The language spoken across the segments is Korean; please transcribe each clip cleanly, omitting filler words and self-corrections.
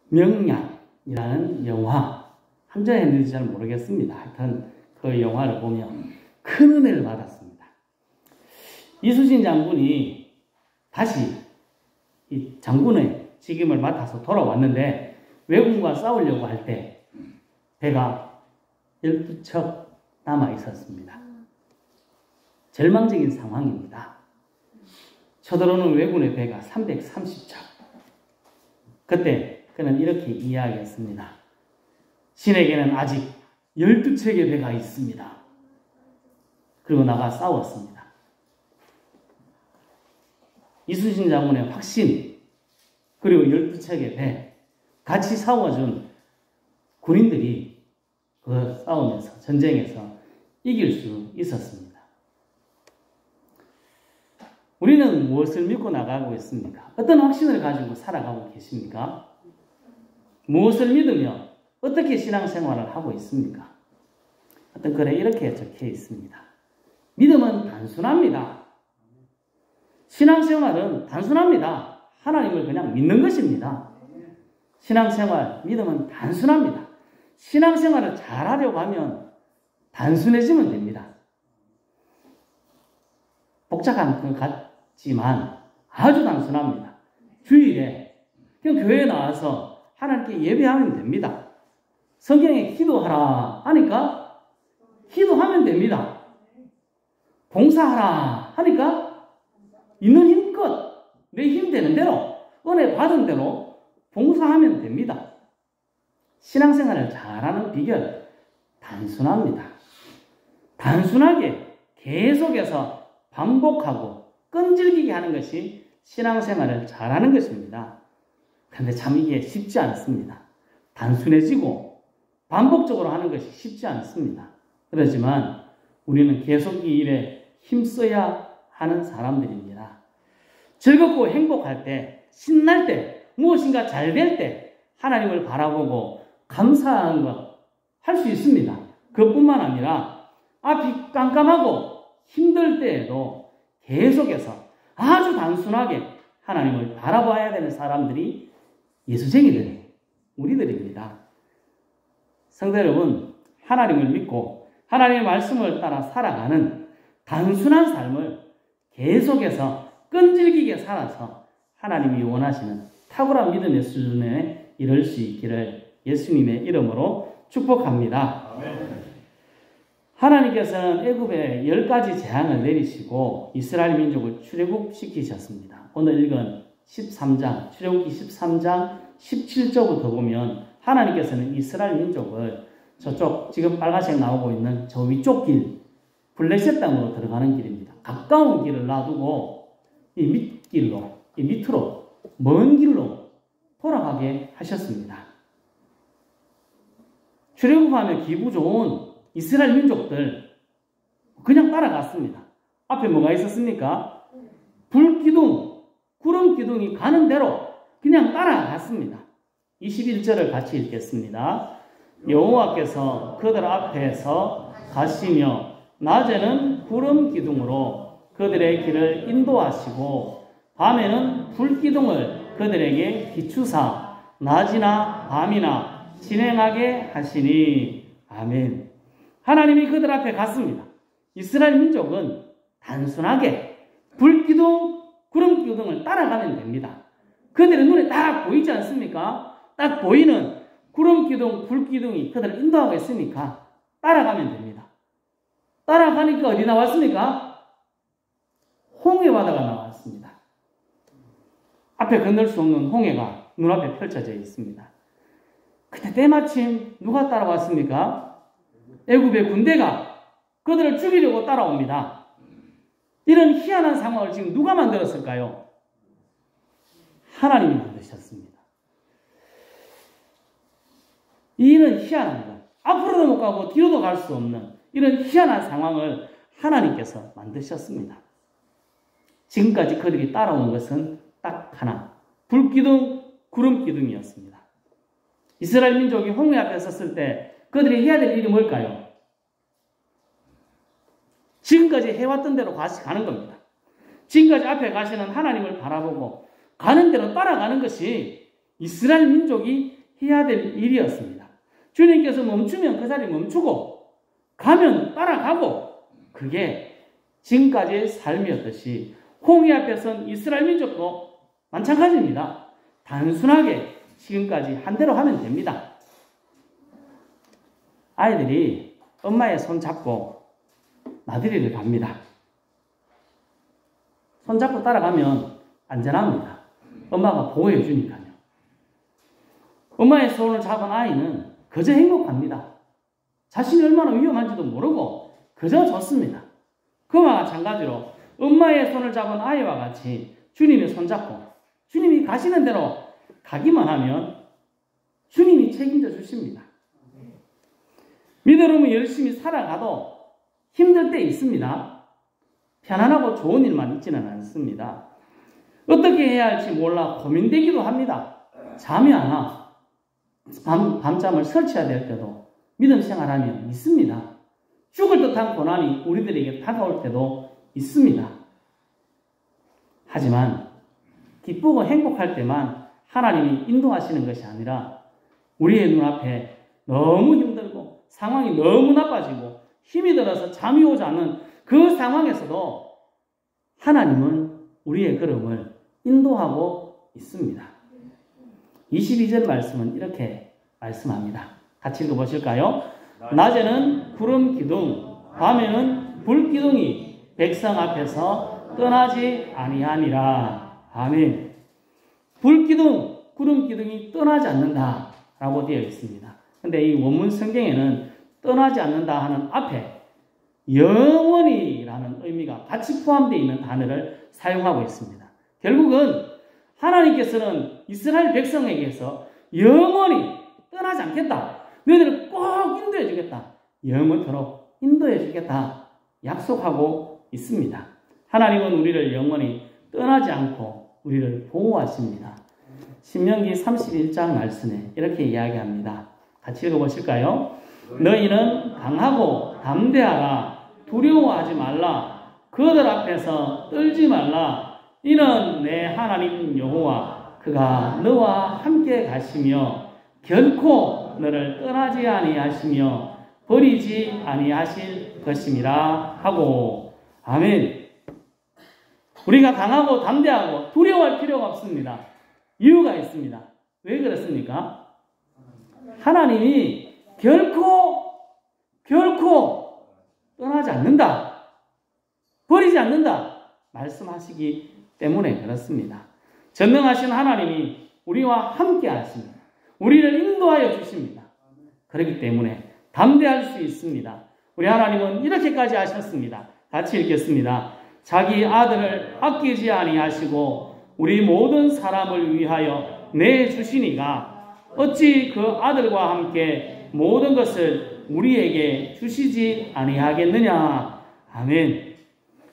명량이라는 영화, 한전에 했는지 잘 모르겠습니다. 하여튼 그 영화를 보면 큰 은혜를 받았습니다. 이수진 장군이 다시 이 장군의 직임을 맡아서 돌아왔는데 왜군과 싸우려고 할 때 배가 12척 남아 있었습니다. 절망적인 상황입니다. 쳐들어오는 왜군의 배가 330척. 그때 그는 이렇게 이야기했습니다. 신에게는 아직 12척의 배가 있습니다. 그리고 나가 싸웠습니다. 이수진 장군의 확신, 그리고 12척의 배, 같이 싸워준 군인들이 그 싸움에서, 전쟁에서 이길 수 있었습니다. 우리는 무엇을 믿고 나가고 있습니까? 어떤 확신을 가지고 살아가고 계십니까? 무엇을 믿으며 어떻게 신앙생활을 하고 있습니까? 어떤 글에 이렇게 적혀 있습니다. 믿음은 단순합니다. 신앙생활은 단순합니다. 하나님을 그냥 믿는 것입니다. 신앙생활, 믿음은 단순합니다. 신앙생활을 잘하려고 하면 단순해지면 됩니다. 복잡한 것 같지만 아주 단순합니다. 주일에 그냥 교회에 나와서 하나님께 예배하면 됩니다. 성경에 기도하라 하니까 기도하면 됩니다. 봉사하라 하니까 있는 힘껏 내 힘 되는 대로 은혜 받은 대로 봉사하면 됩니다. 신앙생활을 잘하는 비결 단순합니다. 단순하게 계속해서 반복하고 끈질기게 하는 것이 신앙생활을 잘하는 것입니다. 그런데 참 이게 쉽지 않습니다. 단순해지고 반복적으로 하는 것이 쉽지 않습니다. 그렇지만 우리는 계속 이 일에 힘써야 하는 사람들입니다. 즐겁고 행복할 때, 신날 때, 무엇인가 잘 될 때 하나님을 바라보고 감사한 것 할 수 있습니다. 그것뿐만 아니라 앞이 깜깜하고 힘들 때에도 계속해서 아주 단순하게 하나님을 바라봐야 되는 사람들이 예수쟁이들이 우리들입니다. 성도 여러분, 하나님을 믿고 하나님의 말씀을 따라 살아가는 단순한 삶을 계속해서 끈질기게 살아서 하나님이 원하시는 탁월한 믿음의 수준에 이를 수 있기를 예수님의 이름으로 축복합니다. 아멘. 하나님께서는 애굽에 10가지 재앙을 내리시고 이스라엘 민족을 출애굽시키셨습니다. 오늘 읽은 13장, 출애굽기 13장 17절부터 보면 하나님께서는 이스라엘 민족을 저쪽 지금 빨간색 나오고 있는 저 위쪽 길, 블레셋 땅으로 들어가는 길입니다. 가까운 길을 놔두고 이 밑길로, 이 밑으로 먼 길로 돌아가게 하셨습니다. 출애굽하면 기분 좋은 이스라엘 민족들 그냥 따라갔습니다. 앞에 뭐가 있었습니까? 불기둥, 구름기둥이 가는 대로 그냥 따라갔습니다. 21절을 같이 읽겠습니다. 여호와께서 그들 앞에서 가시며 낮에는 구름기둥으로 그들의 길을 인도하시고 밤에는 불기둥을 그들에게 비추사 낮이나 밤이나 진행하게 하시니 아멘. 하나님이 그들 앞에 갔습니다. 이스라엘 민족은 단순하게 불기둥, 구름기둥을 따라가면 됩니다. 그들의 눈에 딱 보이지 않습니까? 딱 보이는 구름기둥, 불기둥이 그들을 인도하고 있으니까 따라가면 됩니다. 따라가니까 어디 나왔습니까? 홍해 바다가 나왔습니다. 앞에 건널 수 없는 홍해가 눈앞에 펼쳐져 있습니다. 그때 때마침 누가 따라왔습니까? 애굽의 군대가 그들을 죽이려고 따라옵니다. 이런 희한한 상황을 지금 누가 만들었을까요? 하나님이 만드셨습니다. 이런 희한한 것, 앞으로도 못 가고 뒤로도 갈 수 없는 이런 희한한 상황을 하나님께서 만드셨습니다. 지금까지 그들이 따라온 것은 딱 하나, 불기둥, 구름기둥이었습니다. 이스라엘 민족이 홍해 앞에 섰을 때 그들이 해야 될 일이 뭘까요? 지금까지 해왔던 대로 다시 가는 겁니다. 지금까지 앞에 가시는 하나님을 바라보고 가는 대로 따라가는 것이 이스라엘 민족이 해야 될 일이었습니다. 주님께서 멈추면 그 자리에 멈추고 가면 따라가고, 그게 지금까지의 삶이었듯이 홍해 앞에 선 이스라엘 민족도 마찬가지입니다. 단순하게 지금까지 한 대로 하면 됩니다. 아이들이 엄마의 손 잡고 나들이를 갑니다. 손 잡고 따라가면 안전합니다. 엄마가 보호해 주니까요. 엄마의 손을 잡은 아이는 그저 행복합니다. 자신이 얼마나 위험한지도 모르고 그저 좋습니다. 그와 마찬가지로 엄마의 손을 잡은 아이와 같이 주님의 손 잡고 주님이 가시는 대로 가기만 하면 주님이 책임져 주십니다. 믿음으로 열심히 살아가도 힘들 때 있습니다. 편안하고 좋은 일만 있지는 않습니다. 어떻게 해야 할지 몰라 고민되기도 합니다. 잠이 안 와. 밤잠을 설쳐야 될 때도 믿음 생활하면 있습니다. 죽을 듯한 고난이 우리들에게 다가올 때도 있습니다. 하지만 기쁘고 행복할 때만 하나님이 인도하시는 것이 아니라 우리의 눈앞에 너무 힘들고 상황이 너무 나빠지고 힘이 들어서 잠이 오지 않는 그 상황에서도 하나님은 우리의 걸음을 인도하고 있습니다. 22절 말씀은 이렇게 말씀합니다. 같이 읽어보실까요? 낮에는 구름 기둥, 밤에는 불 기둥이 백성 앞에서 떠나지 아니하니라. 아멘. 불 기둥, 구름 기둥이 떠나지 않는다 라고 되어 있습니다. 근데 이 원문 성경에는 떠나지 않는다 하는 앞에 영원히라는 의미가 같이 포함되어 있는 단어를 사용하고 있습니다. 결국은 하나님께서는 이스라엘 백성에게서 영원히 떠나지 않겠다. 너희들을 꼭 인도해 주겠다. 영원토록 인도해 주겠다. 약속하고 있습니다. 하나님은 우리를 영원히 떠나지 않고 우리를 보호하십니다. 신명기 31장 말씀에 이렇게 이야기합니다. 같이 읽어보실까요? 너희는 강하고 담대하라. 두려워하지 말라. 그들 앞에서 떨지 말라. 이는 내 하나님 여호와 그가 너와 함께 가시며 결코 너를 떠나지 아니하시며 버리지 아니하실 것임이라 하고. 아멘. 우리가 강하고 담대하고 두려워할 필요가 없습니다. 이유가 있습니다. 왜 그렇습니까? 하나님이 결코 떠나지 않는다. 버리지 않는다. 말씀하시기 때문에 그렇습니다. 전능하신 하나님이 우리와 함께 하십니다. 우리를 인도하여 주십니다. 그렇기 때문에 담대할 수 있습니다. 우리 하나님은 이렇게까지 하셨습니다. 같이 읽겠습니다. 자기 아들을 아끼지 아니하시고 우리 모든 사람을 위하여 내주시니가 어찌 그 아들과 함께 모든 것을 우리에게 주시지 아니하겠느냐. 아멘.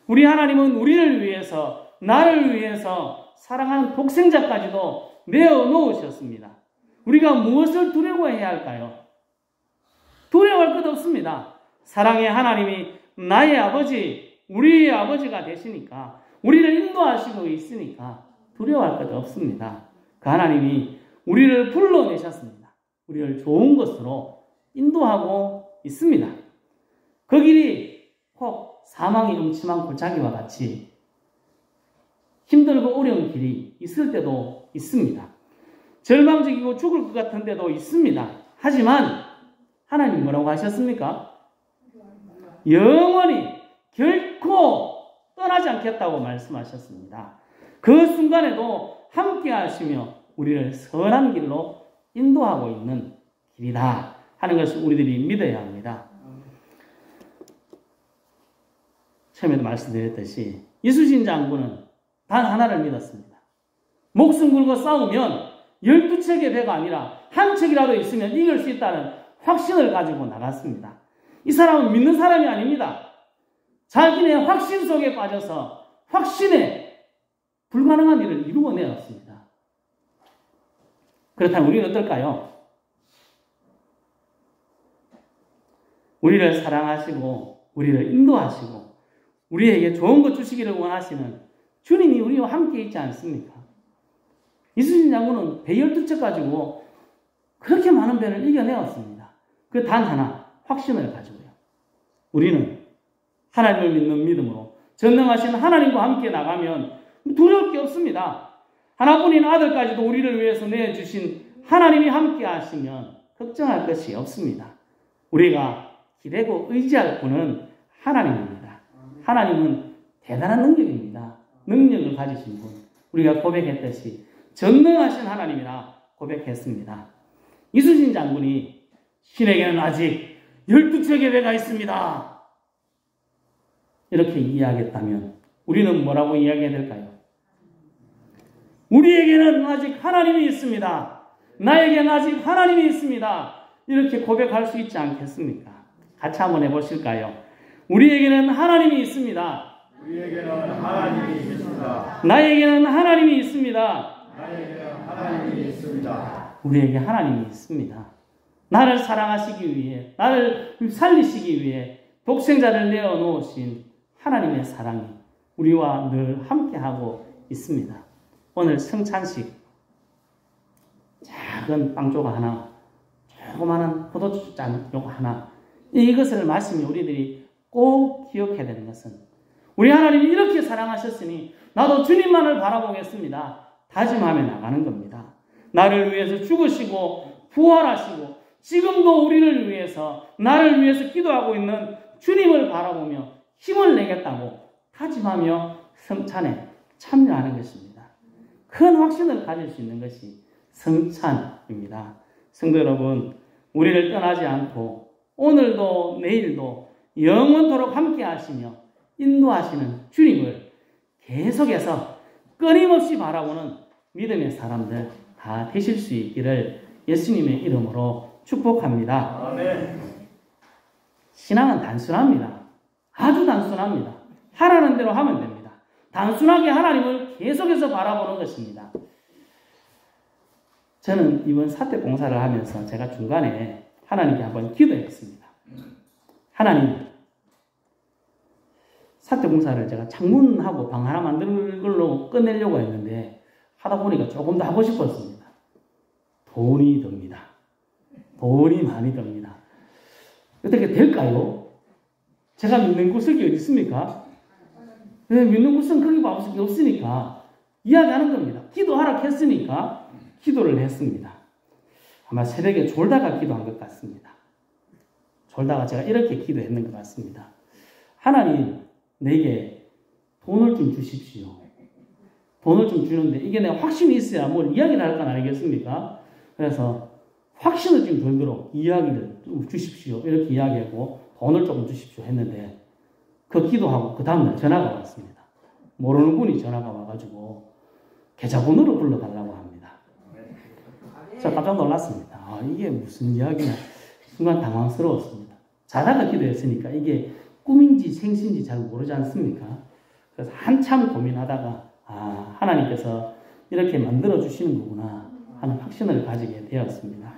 우리 하나님은 우리를 위해서, 나를 위해서 사랑하는 독생자까지도 내어놓으셨습니다. 우리가 무엇을 두려워해야 할까요? 두려워할 것 없습니다. 사랑의 하나님이 나의 아버지, 우리의 아버지가 되시니까, 우리를 인도하시고 있으니까 두려워할 것 없습니다. 그 하나님이 우리를 불러내셨습니다. 우리를 좋은 것으로 인도하고 있습니다. 그 길이 혹 사망의 음침한 골짜기와 같이 힘들고 어려운 길이 있을 때도 있습니다. 절망적이고 죽을 것 같은 데도 있습니다. 하지만 하나님 뭐라고 하셨습니까? 영원히 결코 떠나지 않겠다고 말씀하셨습니다. 그 순간에도 함께 하시며 우리를 선한 길로 인도하고 있는 길이다 하는 것을 우리들이 믿어야 합니다. 처음에도 말씀드렸듯이 이수신 장군은 단 하나를 믿었습니다. 목숨 걸고 싸우면 12척의 배가 아니라 한 척이라도 있으면 이길 수 있다는 확신을 가지고 나갔습니다. 이 사람은 믿는 사람이 아닙니다. 자기네 확신 속에 빠져서 확신에 불가능한 일을 이루어내었습니다. 그렇다면 우리는 어떨까요? 우리를 사랑하시고 우리를 인도하시고 우리에게 좋은 것 주시기를 원하시는 주님이 우리와 함께 있지 않습니까? 이순신 장군은 배 12척 가지고 그렇게 많은 배를 이겨내었습니다. 그 단 하나, 확신을 가지고요. 우리는 하나님을 믿는 믿음으로 전능하신 하나님과 함께 나가면 두려울 게 없습니다. 하나뿐인 아들까지도 우리를 위해서 내주신 하나님이 함께 하시면 걱정할 것이 없습니다. 우리가 기대고 의지할 분은 하나님입니다. 하나님은 대단한 능력입니다. 능력을 가지신 분. 우리가 고백했듯이 전능하신 하나님이라 고백했습니다. 이순신 장군이 신에게는 아직 12척의 배가 있습니다. 이렇게 이야기했다면 우리는 뭐라고 이야기해야 될까요? 우리에게는 아직 하나님이 있습니다. 나에게는 아직 하나님이 있습니다. 이렇게 고백할 수 있지 않겠습니까? 같이 한번 해보실까요? 우리에게는 하나님이 있습니다. 우리에게는 하나님이 있습니다. 나에게는 하나님이 있습니다. 나에게는 하나님이 있습니다. 우리에게 하나님이 있습니다. 나를 사랑하시기 위해, 나를 살리시기 위해 독생자를 내어놓으신 하나님의 사랑이 우리와 늘 함께하고 있습니다. 오늘 성찬식 작은 빵 조각 하나, 조그마한 포도주잔 요거 하나, 이것을 말씀이 우리들이 꼭 기억해야 되는 것은 우리 하나님이 이렇게 사랑하셨으니 나도 주님만을 바라보겠습니다. 다짐하며 나가는 겁니다. 나를 위해서 죽으시고 부활하시고 지금도 우리를 위해서 나를 위해서 기도하고 있는 주님을 바라보며 힘을 내겠다고 다짐하며 성찬에 참여하는 것입니다. 큰 확신을 가질 수 있는 것이 성찬입니다. 성도 여러분, 우리를 떠나지 않고 오늘도 내일도 영원토록 함께 하시며 인도하시는 주님을 계속해서 끊임없이 바라보는 믿음의 사람들 다 되실 수 있기를 예수님의 이름으로 축복합니다. 아멘. 신앙은 단순합니다. 아주 단순합니다. 하라는 대로 하면 됩니다. 단순하게 하나님을 계속해서 바라보는 것입니다. 저는 이번 사택 공사를 하면서 제가 중간에 하나님께 한번 기도했습니다. 하나님, 사택 공사를 제가 창문하고 방 하나 만드는 걸로 끝내려고 했는데 하다 보니까 조금 더 하고 싶었습니다. 돈이 듭니다. 돈이 많이 듭니다. 어떻게 될까요? 제가 믿는 구석이 어디 있습니까? 믿는 구석은 거기 없으니까 이야기하는 겁니다. 기도하라 했으니까 기도를 했습니다. 아마 새벽에 졸다가 기도한 것 같습니다. 졸다가 제가 이렇게 기도했는 것 같습니다. 하나님, 내게 돈을 좀 주십시오. 돈을 좀 주는데 이게 내가 확신이 있어야 뭘 이야기를 할 건 아니겠습니까? 그래서 확신을 좀 들도록 이야기를 좀 주십시오. 이렇게 이야기하고 돈을 조금 주십시오 했는데 그 기도하고 그 다음날 전화가 왔습니다. 모르는 분이 전화가 와가지고 계좌번호를 불러달라고 합니다. 제가 깜짝 놀랐습니다. 아, 이게 무슨 이야기냐. 순간 당황스러웠습니다. 자다가 기도했으니까 이게 꿈인지 생신지 잘 모르지 않습니까? 그래서 한참 고민하다가 아, 하나님께서 이렇게 만들어 주시는 거구나 하는 확신을 가지게 되었습니다.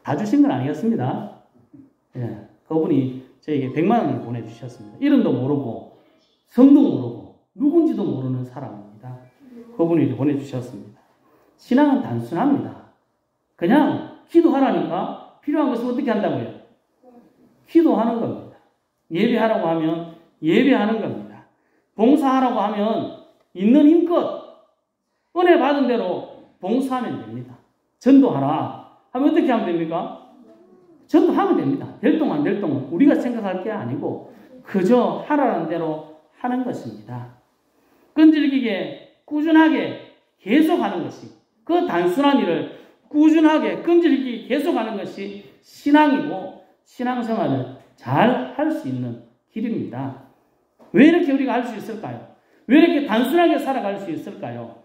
다 주신 건 아니었습니다. 예, 그분이 저에게 100만 원을 보내주셨습니다. 이름도 모르고 성도 모르고 누군지도 모르는 사람입니다. 그분이 보내주셨습니다. 신앙은 단순합니다. 그냥 기도하라니까 필요한 것은 어떻게 한다고요? 기도하는 겁니다. 예배하라고 하면 예배하는 겁니다. 봉사하라고 하면 있는 힘껏 은혜 받은 대로 봉사하면 됩니다. 전도하라 하면 어떻게 하면 됩니까? 전도하면 됩니다. 될 동안 될 동안 우리가 생각할 게 아니고 그저 하라는 대로 하는 것입니다. 끈질기게 꾸준하게 계속하는 것이 그 단순한 일을 꾸준하게 끈질기게 계속하는 것이 신앙이고 신앙생활을 잘 할 수 있는 길입니다. 왜 이렇게 우리가 할 수 있을까요? 왜 이렇게 단순하게 살아갈 수 있을까요?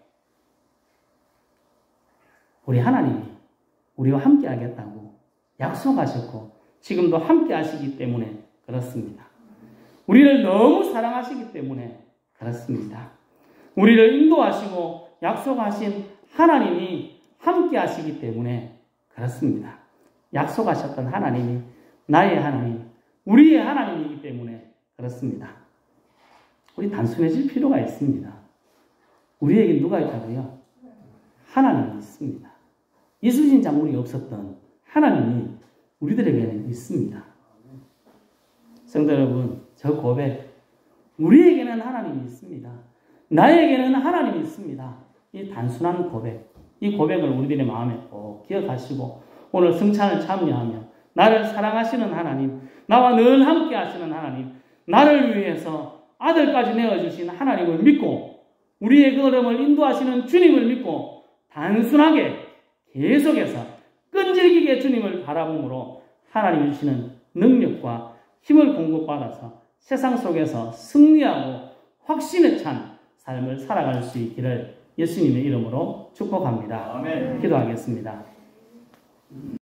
우리 하나님이 우리와 함께 하겠다고 약속하셨고 지금도 함께 하시기 때문에 그렇습니다. 우리를 너무 사랑하시기 때문에 그렇습니다. 우리를 인도하시고 약속하신 하나님이 함께 하시기 때문에 그렇습니다. 약속하셨던 하나님이 나의 하나님, 우리의 하나님이기 때문에 그렇습니다. 우리 단순해질 필요가 있습니다. 우리에게 누가 있다고요? 하나님이 있습니다. 이순신 장군이 없었던 하나님이 우리들에게는 있습니다. 성도 여러분, 저 고백, 우리에게는 하나님이 있습니다. 나에게는 하나님이 있습니다. 이 단순한 고백, 이 고백을 우리들의 마음에 꼭 기억하시고 오늘 성찬을 참여하며 나를 사랑하시는 하나님, 나와 늘 함께 하시는 하나님, 나를 위해서 아들까지 내어주신 하나님을 믿고 우리의 걸음을 인도하시는 주님을 믿고 단순하게 계속해서 끈질기게 주님을 바라봄으로 하나님이 주시는 능력과 힘을 공급받아서 세상 속에서 승리하고 확신에 찬 삶을 살아갈 수 있기를 예수님의 이름으로 축복합니다. 아멘. 기도하겠습니다.